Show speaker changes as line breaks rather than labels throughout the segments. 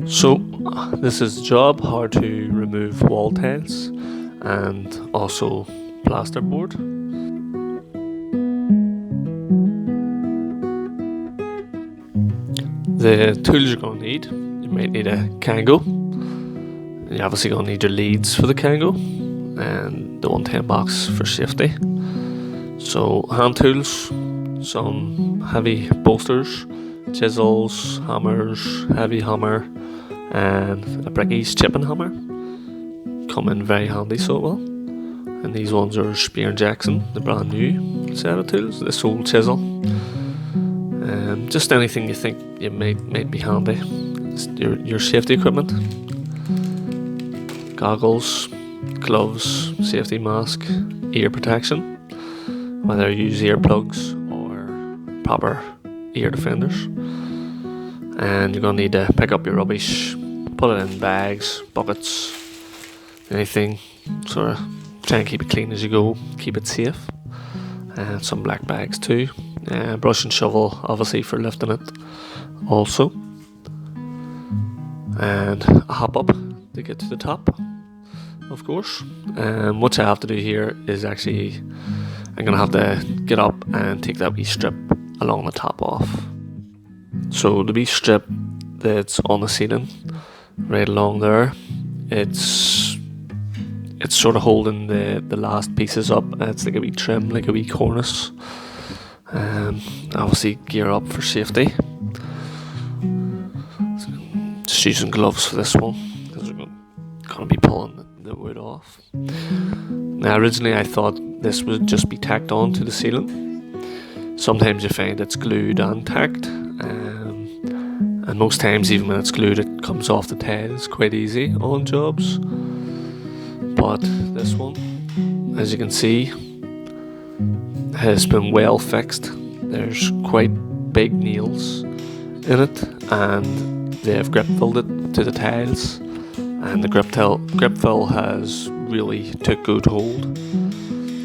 So this is the job, how to remove wall tiles and also plasterboard. The tools you're going to need, you might need a kango. You're obviously going to need your leads for the kango and the 110 box for safety. So hand tools, some heavy bolsters, chisels, hammers, heavy hammer, and a brickies chipping hammer. Come in very handy, so it will. And these ones are Spear & Jackson, the brand new set of tools. This old chisel. Just anything you think you might be handy. It's your safety equipment. Goggles, gloves, safety mask, ear protection. Whether you use earplugs or proper ear defenders. And you're going to need to pick up your rubbish, put it in bags, buckets, anything. Sort of try and keep it clean as you go, keep it safe. And some black bags too. Brush and shovel, obviously, for lifting it also. And a hop up to get to the top, of course. What I have to do here is actually, I'm going to have to get up and take that wee strip along the top off. So the wee strip that's on the ceiling, right along there, it's sort of holding the last pieces up. It's like a wee trim, like a wee cornice. Obviously gear up for safety. Just using gloves for this one because we're going to be pulling the wood off. Now originally I thought this would just be tacked on to the ceiling. Sometimes you find it's glued and tacked, and most times even when it's glued it comes off the tiles quite easy on jobs. But this one, as you can see, has been well fixed. There's quite big nails in it, and they've grip filled it to the tiles, and the grip fill has really took good hold.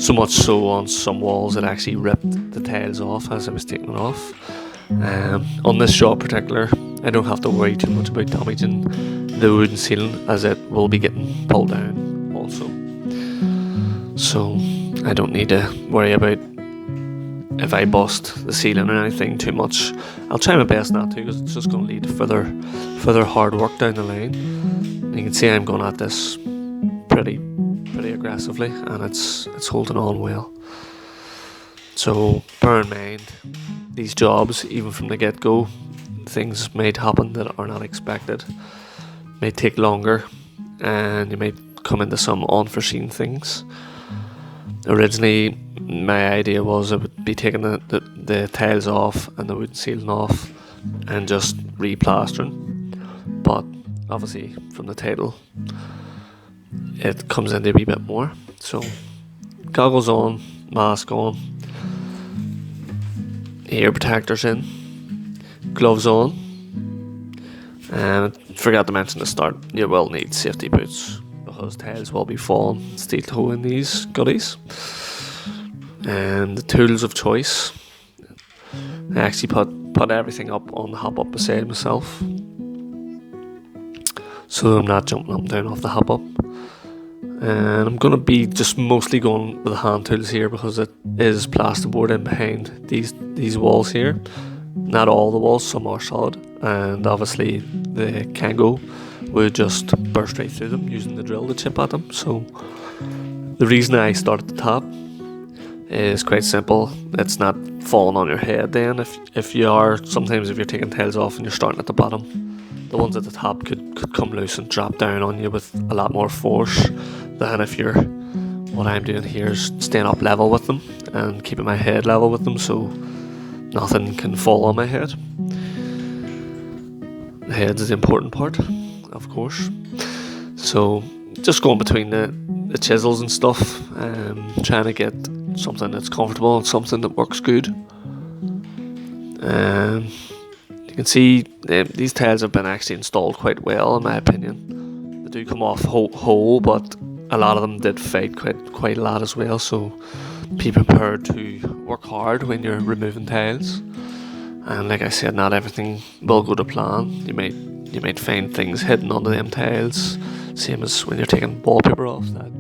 So much so on some walls it actually ripped the tiles off as I was taking it off. On this job in particular, I don't have to worry too much about damaging the wooden ceiling as it will be getting pulled down also. So I don't need to worry about if I bust the ceiling or anything too much. I'll try my best not to, because it's just going to lead to further hard work down the line. And you can see I'm going at this pretty aggressively, and it's holding on well. So bear in mind, these jobs, even from the get-go, things might happen that are not expected, may take longer, and you might come into some unforeseen things. Originally my idea was I would be taking the tiles off and the wooden ceiling off and just replastering, but obviously from the title it comes into a wee bit more. So goggles on, mask on, ear protectors in, gloves on, and forgot to mention at the start, you will need safety boots because tiles will be falling steel toe in these goodies. And the tools of choice, I actually put everything up on the hop up beside myself, so I'm not jumping up and down off the hop up. And I'm going to be just mostly going with the hand tools here because it is plasterboard in behind these walls here. Not all the walls, some are solid, and obviously the kango would just burst right through them using the drill to chip at them. So the reason I start at the top is quite simple. It's not falling on your head then. If you're taking tiles off and you're starting at the bottom, the ones at the top could come loose and drop down on you with a lot more force than if what I'm doing here is staying up level with them and keeping my head level with them so nothing can fall on my head. The head is the important part, of course. So just going between the chisels and stuff, trying to get something that's comfortable and something that works good. You can see these tiles have been actually installed quite well in my opinion. They do come off whole, but a lot of them did fight quite a lot as well, so be prepared to work hard when you're removing tiles. And like I said, not everything will go to plan. You might you might find things hidden under them tiles, same as when you're taking wallpaper off that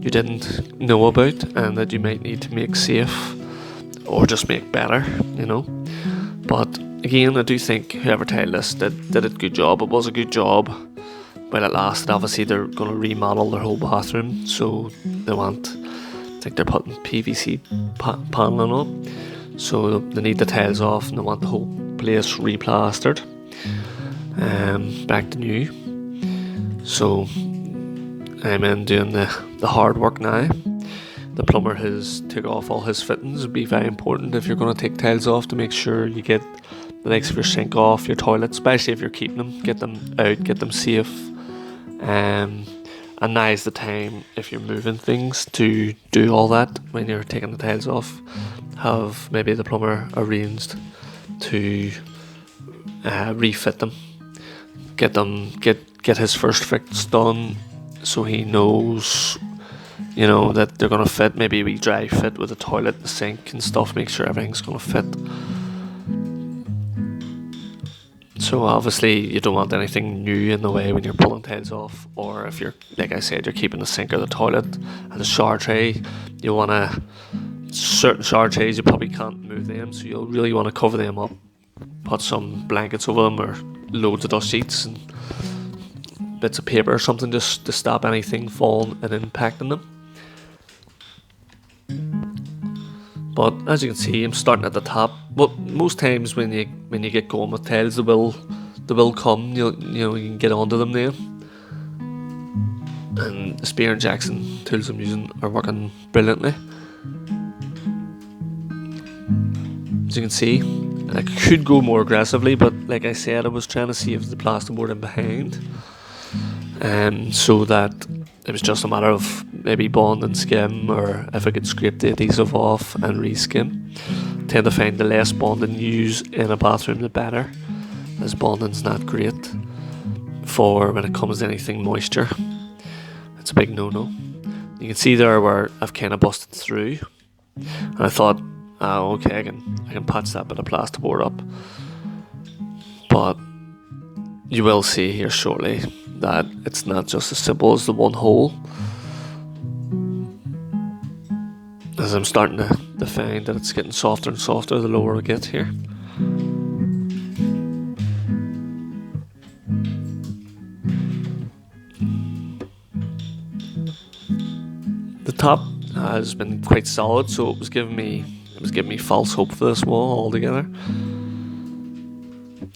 you didn't know about and that you might need to make safe or just make better, you know. But again, I do think whoever tiled this did a good job. It was a good job while it lasted. Obviously they're going to remodel their whole bathroom, so I think they're putting PVC paneling on, so they need the tiles off and they want the whole place replastered back to new. So I'm in doing the hard work now. The plumber has took off all his fittings. It'd be very important if you're going to take tiles off to make sure you get the likes of your sink off, your toilet, especially if you're keeping them, get them out, get them safe. And now's the time, if you're moving things, to do all that when you're taking the tiles off. Have maybe the plumber arranged to refit them, get his first fix done, so he knows, you know, that they're gonna fit. Maybe we dry fit with the toilet, the sink and stuff, make sure everything's gonna fit. So obviously you don't want anything new in the way when you're pulling tiles off, or if you're, like I said, you're keeping the sink or the toilet and the shower tray, you wanna, certain shower trays you probably can't move them, so you'll really want to cover them up, put some blankets over them or loads of dust sheets and bits of paper or something just to stop anything falling and impacting them. But as you can see, I'm starting at the top. But most times when you get going with tiles, they will come. You can get onto them there. And the Spear and Jackson tools I'm using are working brilliantly. As you can see, I could go more aggressively, but like I said, I was trying to save the plasterboard in behind, so that it was just a matter of maybe bond and skim, or if I could scrape the adhesive off and re-skim. Tend to find the less bonding you use in a bathroom the better, as bonding's not great for when it comes to anything moisture. It's a big no-no. You can see there where I've kind of busted through, and I thought, okay, I can patch that bit of plasterboard up. But you will see here shortly that it's not just as simple as the one hole, as I'm starting to find that it's getting softer and softer the lower I get here. The top has been quite solid, so it was giving me false hope for this wall altogether.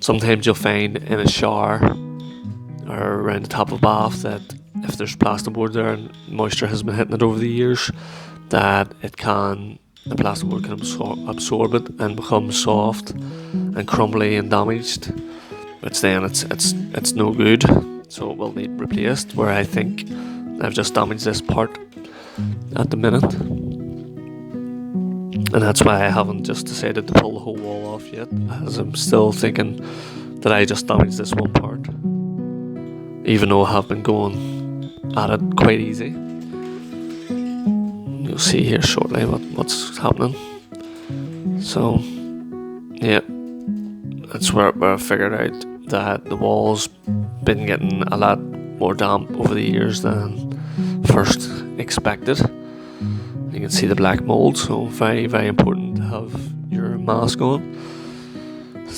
Sometimes you'll find in a shower or around the top of a bath that if there's plasterboard there and moisture has been hitting it over the years, that the plasterboard can absorb it and become soft and crumbly and damaged, which then it's no good, so it will need replaced. Where I think I've just damaged this part at the minute, and that's why I haven't just decided to pull the whole wall off yet, as I'm still thinking that I just damaged this one part, even though I have been going at it quite easy. You'll see here shortly what's happening. So yeah, that's where I figured out that the wall's been getting a lot more damp over the years than first expected. You can see the black mold, so very, very important to have your mask on.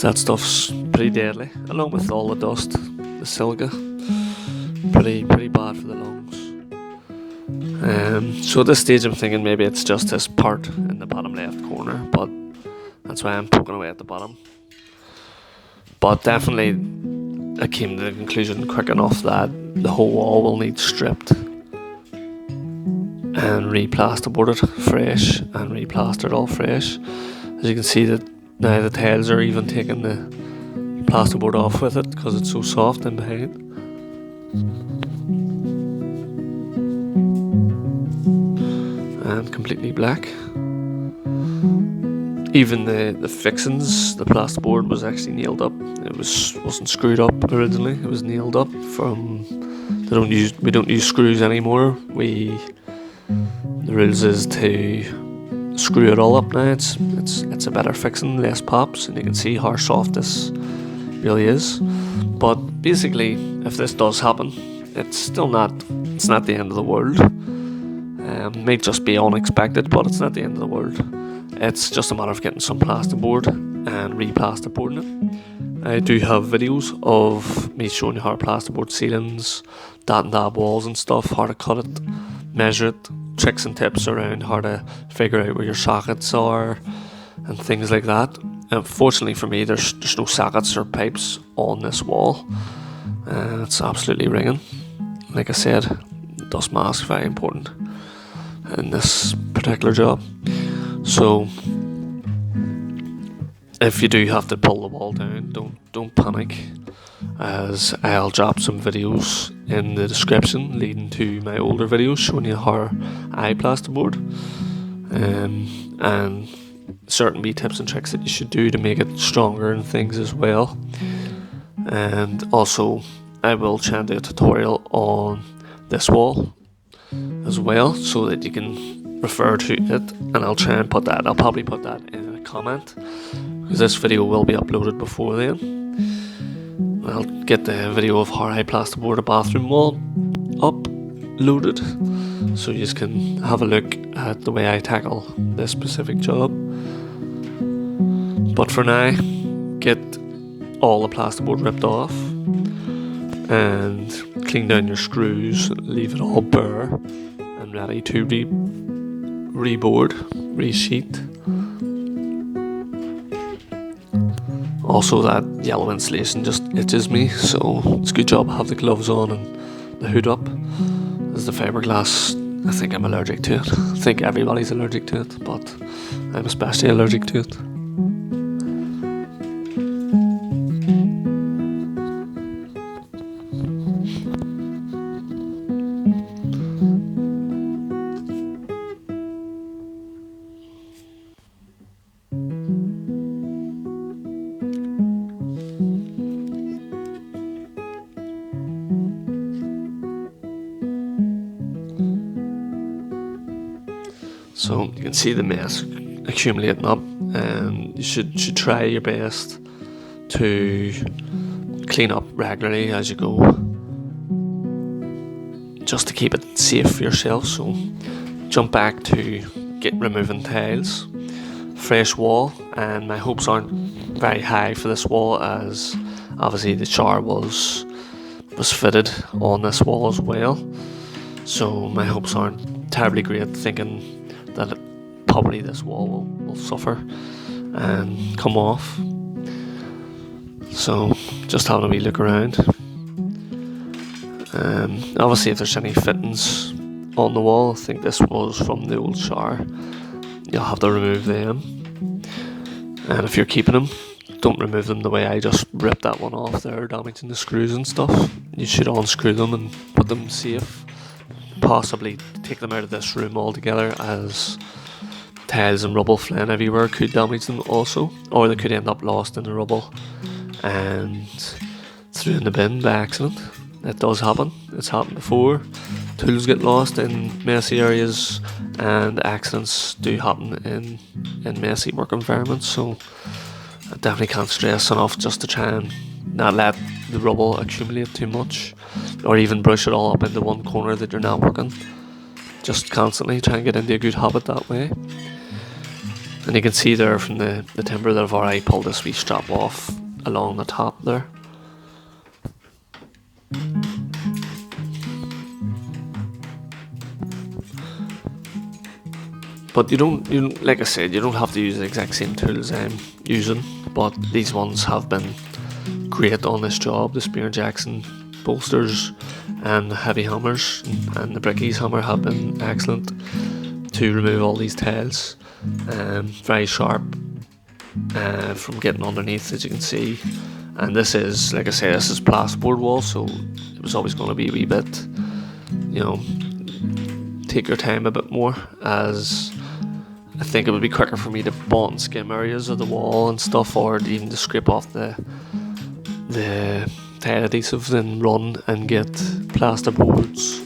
That stuff's pretty deadly, along with all the dust, the silica. Pretty bad for the lungs. So at this stage I'm thinking maybe it's just this part in the bottom left corner, but that's why I'm poking away at the bottom. But definitely I came to the conclusion quick enough that the whole wall will need stripped and re-plasterboarded fresh and re-plastered all fresh. As you can see that now the tiles are even taking the plasterboard off with it because it's so soft in behind. And completely black. Even the fixings, the plasterboard was actually nailed up. It wasn't screwed up originally. It was nailed up from. We don't use screws anymore. The rules is to screw it all up now. It's a better fixing, less pops, and you can see how soft this really is. But basically, if this does happen, it's not the end of the world. May just be unexpected, but it's not the end of the world. It's just a matter of getting some plasterboard and re-plasterboarding it. I do have videos of me showing you how to plasterboard ceilings, dab and dab walls and stuff, how to cut it, measure it, tricks and tips around how to figure out where your sockets are and things like that. Fortunately for me, there's no sockets or pipes on this wall, and it's absolutely ringing. Like I said, dust mask very important in this particular job. So if you do have to pull the wall down, don't panic, as I'll drop some videos in the description leading to my older videos showing you how I plasterboard, and certain wee tips and tricks that you should do to make it stronger and things as well. And also I will try and do a tutorial on this wall as well, so that you can refer to it, and I'll probably put that in a comment, because this video will be uploaded before then. I'll get the video of how I plasterboard a bathroom wall uploaded, so you can have a look at the way I tackle this specific job. But for now, get all the plasterboard ripped off and clean down your screws, leave it all bare and ready to reboard, resheet. Also, that yellow insulation just itches me, so it's a good job I have the gloves on and the hood up, as the fiberglass, I think I'm allergic to it. I think everybody's allergic to it, but I'm especially allergic to it. So you can see the mess accumulating up, and you should try your best to clean up regularly as you go, just to keep it safe for yourself. So jump back to removing tiles, fresh wall, and my hopes aren't very high for this wall, as obviously the shower was fitted on this wall as well. So my hopes aren't terribly great, thinking that probably this wall will suffer and come off. So just having a wee look around. Obviously, if there's any fittings on the wall, I think this was from the old shower, you'll have to remove them. And if you're keeping them, don't remove them the way I just ripped that one off there, damaging the screws and stuff. You should unscrew them and put them safe. Possibly take them out of this room altogether, as tiles and rubble flying everywhere could damage them also, or they could end up lost in the rubble and thrown in the bin by accident. It does happen, it's happened before. Tools get lost in messy areas, and accidents do happen in messy work environments. So I definitely can't stress enough just to try and not let the rubble accumulate too much, or even brush it all up into one corner that you're not working. Just constantly try and get into a good habit that way. And you can see there from the timber that I've already pulled this wee strap off along the top there. But you don't, like I said, you don't have to use the exact same tools I'm using, but these ones have been great on this job. The Spear & Jackson bolsters and the heavy hammers and the brickies hammer have been excellent to remove all these tiles. Very sharp from getting underneath, as you can see. And this is, like I say, this is plasterboard wall, so it was always going to be a wee bit, take your time a bit more, as I think it would be quicker for me to bond and skim areas of the wall and stuff, or even to scrape off the tile adhesive than run and get plasterboards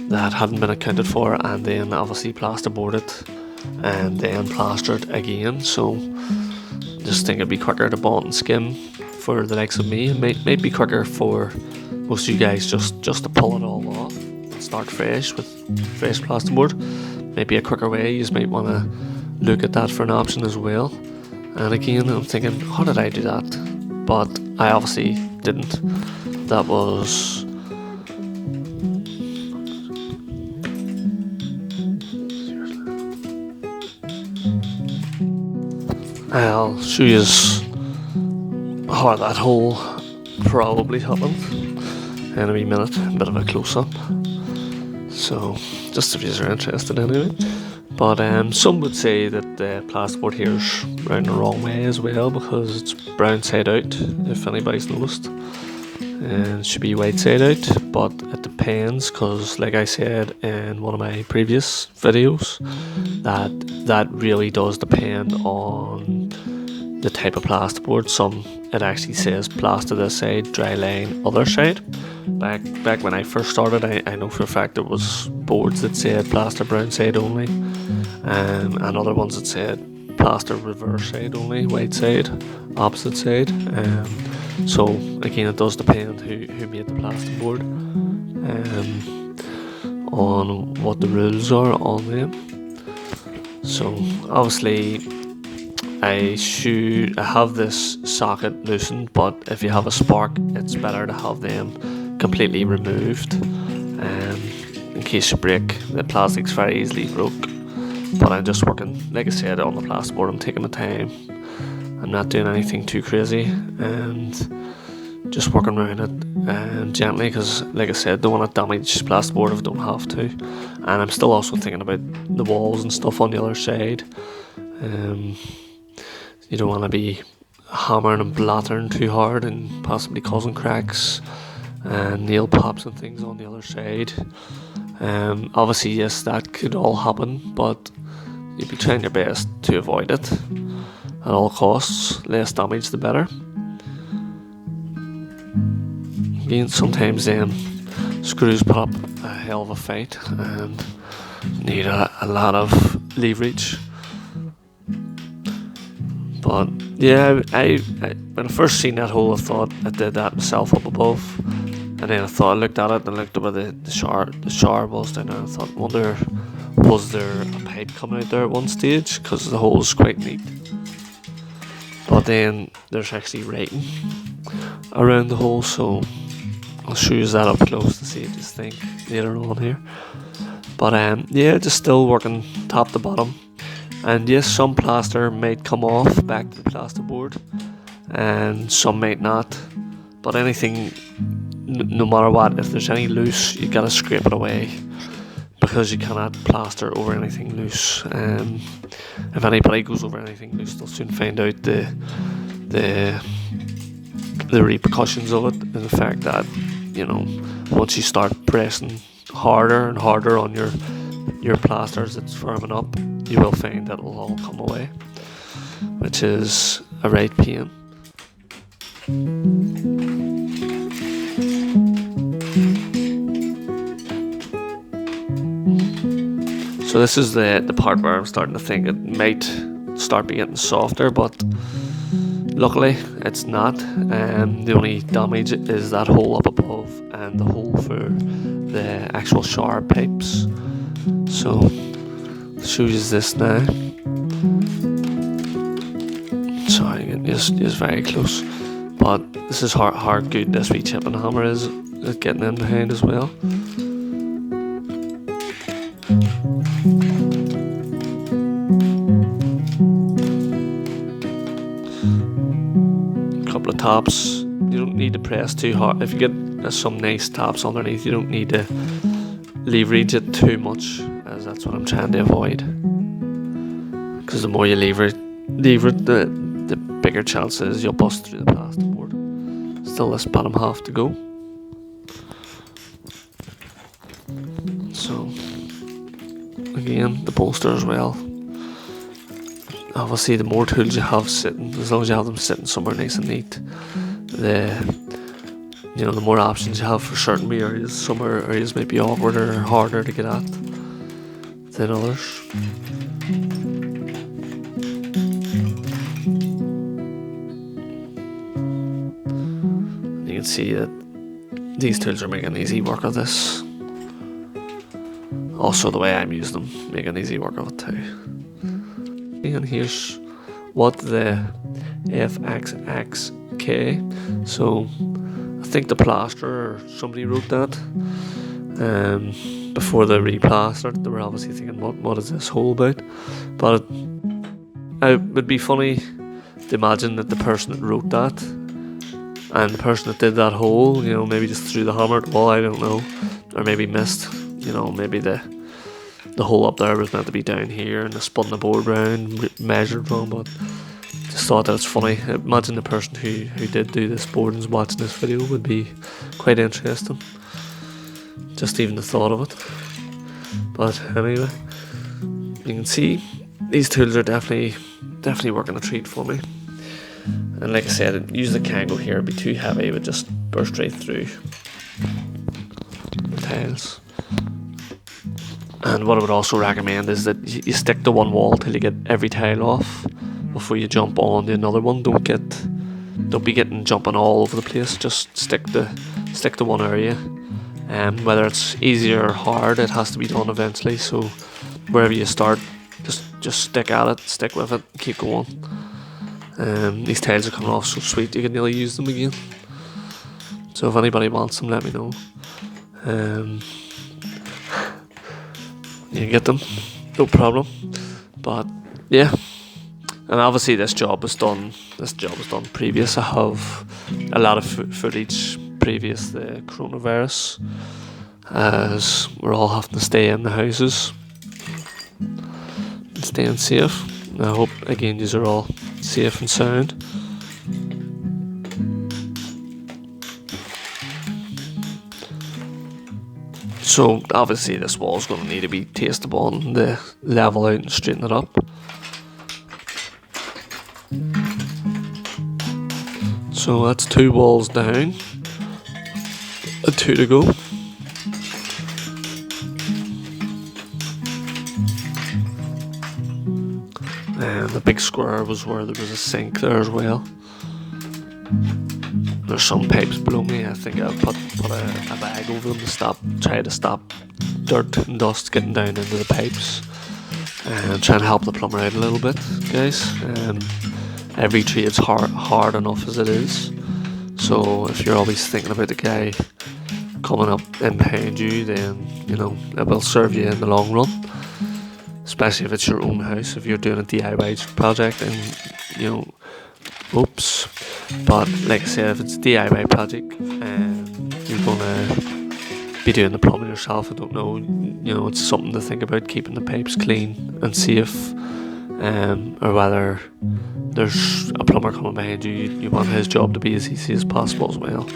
that hadn't been accounted for, and then obviously plasterboard it and then plaster it again. So just think it'd be quicker to bond and skim for the likes of me. It might be quicker for most of you guys just to pull it all off and start fresh with fresh plasterboard. Maybe a quicker way. You might want to look at that for an option as well. And again, I'm thinking, how did I do that? But I obviously didn't. That was... I'll show you how that hole probably happened in a wee minute, a bit of a close-up. So, just if you're interested anyway. But some would say that the plasterboard here is round the wrong way as well, because it's brown side out, if anybody's noticed. And it should be white side out, but it depends, because like I said in one of my previous videos, that really does depend on the type of plasterboard. Some, it actually says plaster this side, dry line other side. Back when I first started, I know for a fact there was boards that said plaster brown side only, and other ones that said plaster reverse side only, white side, opposite side. So again, it does depend who made the plasterboard, on what the rules are on them. So obviously I have this socket loosened, but if you have a spark, it's better to have them completely removed, in case you break. The plastic's very easily broke. But I'm just working, like I said, on the plasterboard. I'm taking my time. I'm not doing anything too crazy, and just working around it gently, because like I said, don't want to damage plasterboard if I don't have to. And I'm still also thinking about the walls and stuff on the other side. You don't want to be hammering and blattering too hard and possibly causing cracks and nail pops and things on the other side. Obviously, yes, that could all happen, but you'd be trying your best to avoid it at all costs. Less damage the better. Again, sometimes screws put up a hell of a fight and need a lot of leverage. But yeah, I when I first seen that hole, I thought I did that myself up above, and then I looked at it and looked at where the shower was down there, and I thought, wonder, was there a pipe coming out there at one stage, because the hole is quite neat. But then there's actually writing around the hole, so I'll show you that up close to see what you think later on here. But yeah, just still working top to bottom. And yes, some plaster might come off back to the plasterboard, and some might not. But anything, no matter what, if there's any loose, you gotta scrape it away, because you cannot plaster over anything loose. If anybody goes over anything loose, they'll soon find out the repercussions of it, and the fact that, you know, once you start pressing harder and harder on your plasters that's firming up, you will find that it'll all come away, which is a right pain. So this is the part where I'm starting to think it might start be getting softer, but luckily it's not. The only damage is that hole up above and the hole for the actual shower pipes. So I'll show you this now. Sorry, it's very close, but this is how good this wee chipping hammer is at getting in behind as well. Couple of taps. You don't need to press too hard. If you get some nice taps underneath, you don't need to leverage it too much, as that's what I'm trying to avoid. Because the more you lever it, the bigger chances you'll bust through the plasterboard. Still this bottom half to go. So again, the bolster as well. Obviously, the more tools you have sitting, as long as you have them sitting somewhere nice and neat, the more options you have for certain areas. Some areas might be awkward or harder to get at than others. can see that these tools are making easy work of this. Also the way I'm using them, making easy work of it too. And here's what the FXXK, so I think the plasterer, somebody wrote that before they replastered. They were obviously thinking, what is this hole about? But it would be funny to imagine that the person that wrote that and the person that did that hole, you know, maybe just threw the hammer at the wall, I don't know, or maybe missed, you know, maybe the hole up there was meant to be down here and they spun the board round, measured wrong, but just thought that it's funny. Imagine the person who did do this board and is watching this video would be quite interesting. Just even the thought of it. But anyway, you can see these tools are definitely working a treat for me. And like I said, use the kango here, it'd be too heavy, it would just burst right through the tiles. And what I would also recommend is that you stick to one wall till you get every tile off before you jump on to another one. Don't be jumping all over the place. Just stick to one area. Whether it's easy or hard, it has to be done eventually. So wherever you start, just stick at it, stick with it, keep going. These tiles are coming off so sweet you can nearly use them again. So if anybody wants them, let me know. You can get them, no problem. But yeah, and obviously this job was done previous. I have a lot of footage previous the coronavirus, as we're all having to stay in the houses and staying safe. And I hope again these are all safe and sound. So obviously this wall is going to need to be tastable and the level out and straighten it up. So that's 2 walls down, and 2 to go. And the big square was where there was a sink there as well. There's some pipes below me. I think I'll put a bag over them to try to stop dirt and dust getting down into the pipes, and try and help the plumber out a little bit, guys. Every trade's hard enough as it is, so if you're always thinking about the guy coming up in behind you, then you know it will serve you in the long run. Especially if it's your own house, if you're doing a DIY project and you know. Oops. But like I said, if it's a DIY project and you're gonna be doing the plumbing yourself, I don't know, you know, it's something to think about, keeping the pipes clean and safe, or whether there's a plumber coming behind you, you want his job to be as easy as possible as well.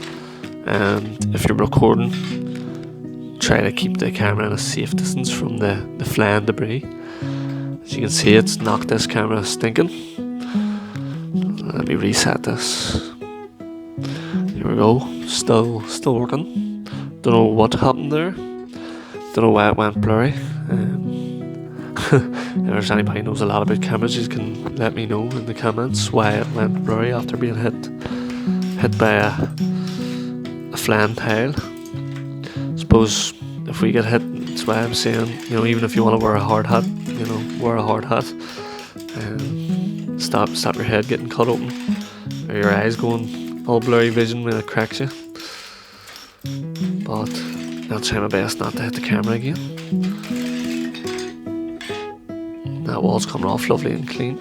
And if you're recording, try to keep the camera in a safe distance from the flying debris. As you can see, it's knocked this camera stinking. Let me reset this. Here we go. Still working. Don't know what happened there. Don't know why it went blurry. If there's anybody who knows a lot about cameras, you can let me know in the comments why it went blurry after being hit by a flying tile. Suppose if we get hit, that's why I'm saying, you know, even if you want to wear a hard hat, you know, wear a hard hat. Stop your head getting cut open, or your eyes going all blurry vision when it cracks you. But I'll try my best not to hit the camera again. That wall's coming off lovely and clean.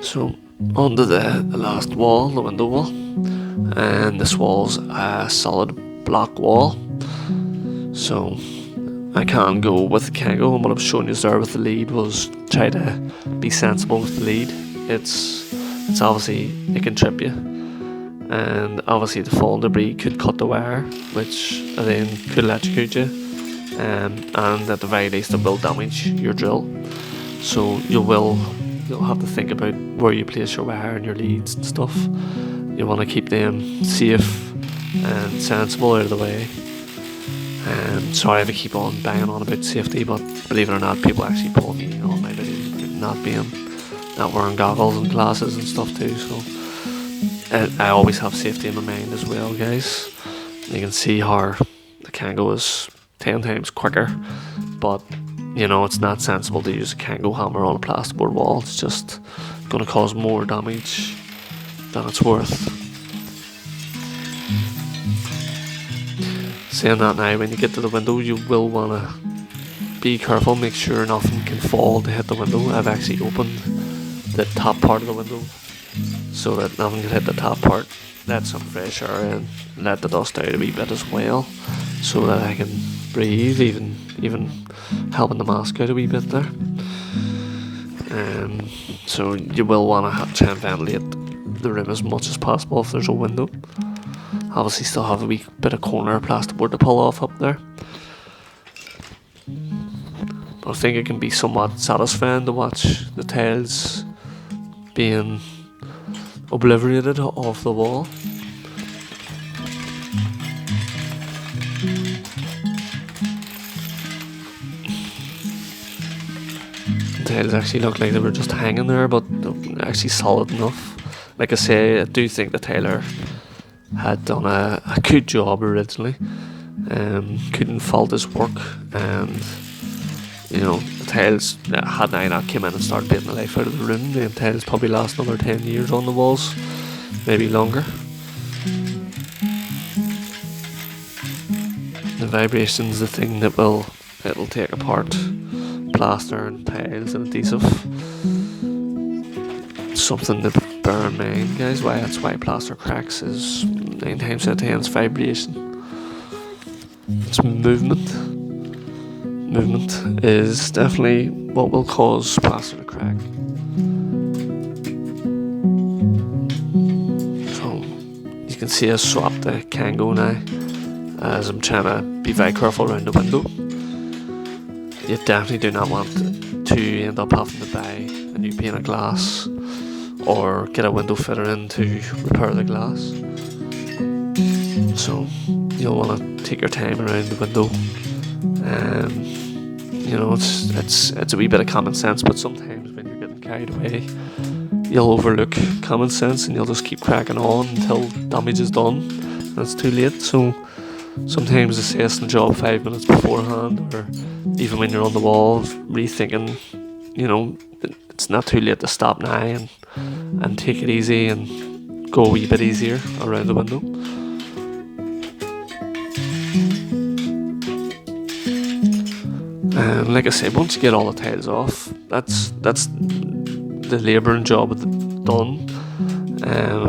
So onto the last wall, the window wall, and this wall's a solid block wall. So I can go with the kango, and what I was showing you there with the lead was try to be sensible with the lead. It's obviously, it can trip you, and obviously the falling debris could cut the wire, which then could electrocute you, and at the very least it will damage your drill. So you'll have to think about where you place your wire and your leads and stuff. You want to keep them safe and sensible out of the way. Sorry if I keep on banging on about safety, but believe it or not, people actually pull me on my videos about not wearing goggles and glasses and stuff too. So I always have safety in my mind as well, guys. You can see how the kango is 10 times quicker, but you know, it's not sensible to use a kango hammer on a plasterboard wall. It's just going to cause more damage than it's worth. Saying that now, when you get to the window, you will want to be careful, make sure nothing can fall to hit the window. I've actually opened the top part of the window so that nothing can hit the top part. Let some fresh air in, let the dust out a wee bit as well, so that I can breathe, even helping the mask out a wee bit there. So you will want to try and ventilate the room as much as possible if there's a window. Obviously still have a wee bit of corner plasterboard to pull off up there. But I think it can be somewhat satisfying to watch the tiles being obliterated off the wall. The tiles actually look like they were just hanging there, but they're actually solid enough. Like I say, I do think the tiler had done a good job originally. Couldn't fault his work, and you know, the tiles, had I not come in and started beating the life out of the room, the tiles probably last another 10 years on the walls, maybe longer. The vibration's the thing that it'll take apart plaster and tiles and adhesive. Something to bear in mind, guys. That's why plaster cracks is 9 times out of 10 is vibration. It's movement. Movement is definitely what will cause plaster to crack. So you can see I swapped the kango now, as I'm trying to be very careful around the window. You definitely do not want to end up having to buy a new pane of glass or get a window fitter in to repair the glass. So you'll want to take your time around the window. You know, it's a wee bit of common sense, but sometimes when you're getting carried away, you'll overlook common sense and you'll just keep cracking on until damage is done and it's too late. So sometimes assessing the job 5 minutes beforehand, or even when you're on the wall, rethinking, you know, it's not too late to stop now and take it easy and go a wee bit easier around the window. And like I said, once you get all the tiles off, that's the labouring job done.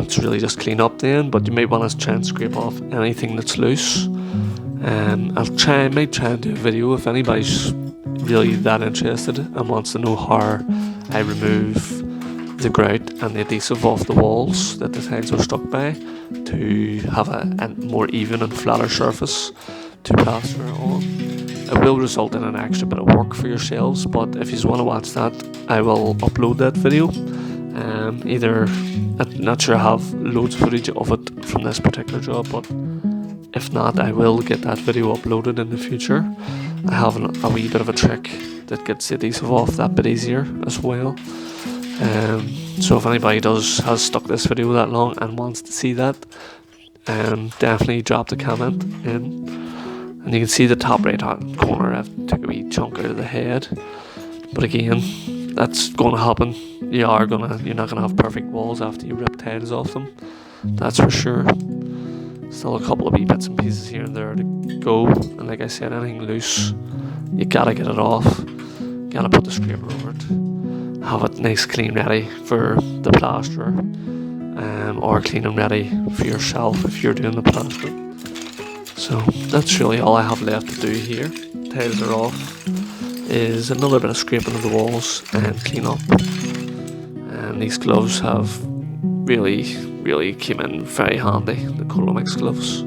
It's really just clean up then, but you might want to try and scrape off anything that's loose. I might try and do a video if anybody's really that interested and wants to know how I remove the grout and the adhesive off the walls that the tiles are stuck by, to have a more even and flatter surface to plaster on. It will result in an extra bit of work for yourselves, but if you want to watch that, I will upload that video. Either, I'm not sure I have loads of footage of it from this particular job, but if not, I will get that video uploaded in the future. I have a wee bit of a trick that gets the adhesive off that bit easier as well. So if anybody has stuck this video that long and wants to see that, definitely drop the comment in. And you can see the top right hand corner, I've took a wee chunk out of the head. But again, that's going to happen. You're not going to have perfect walls after you rip tiles off them, that's for sure. Still a couple of wee bits and pieces here and there to go, and like I said, anything loose, you gotta get it off, gotta put the scraper over it, have it nice clean ready for the plasterer, or clean and ready for yourself if you're doing the plastering. So that's really all I have left to do here. Tiles are off, is another bit of scraping of the walls and clean up. And these gloves have really came in very handy, the collomix gloves.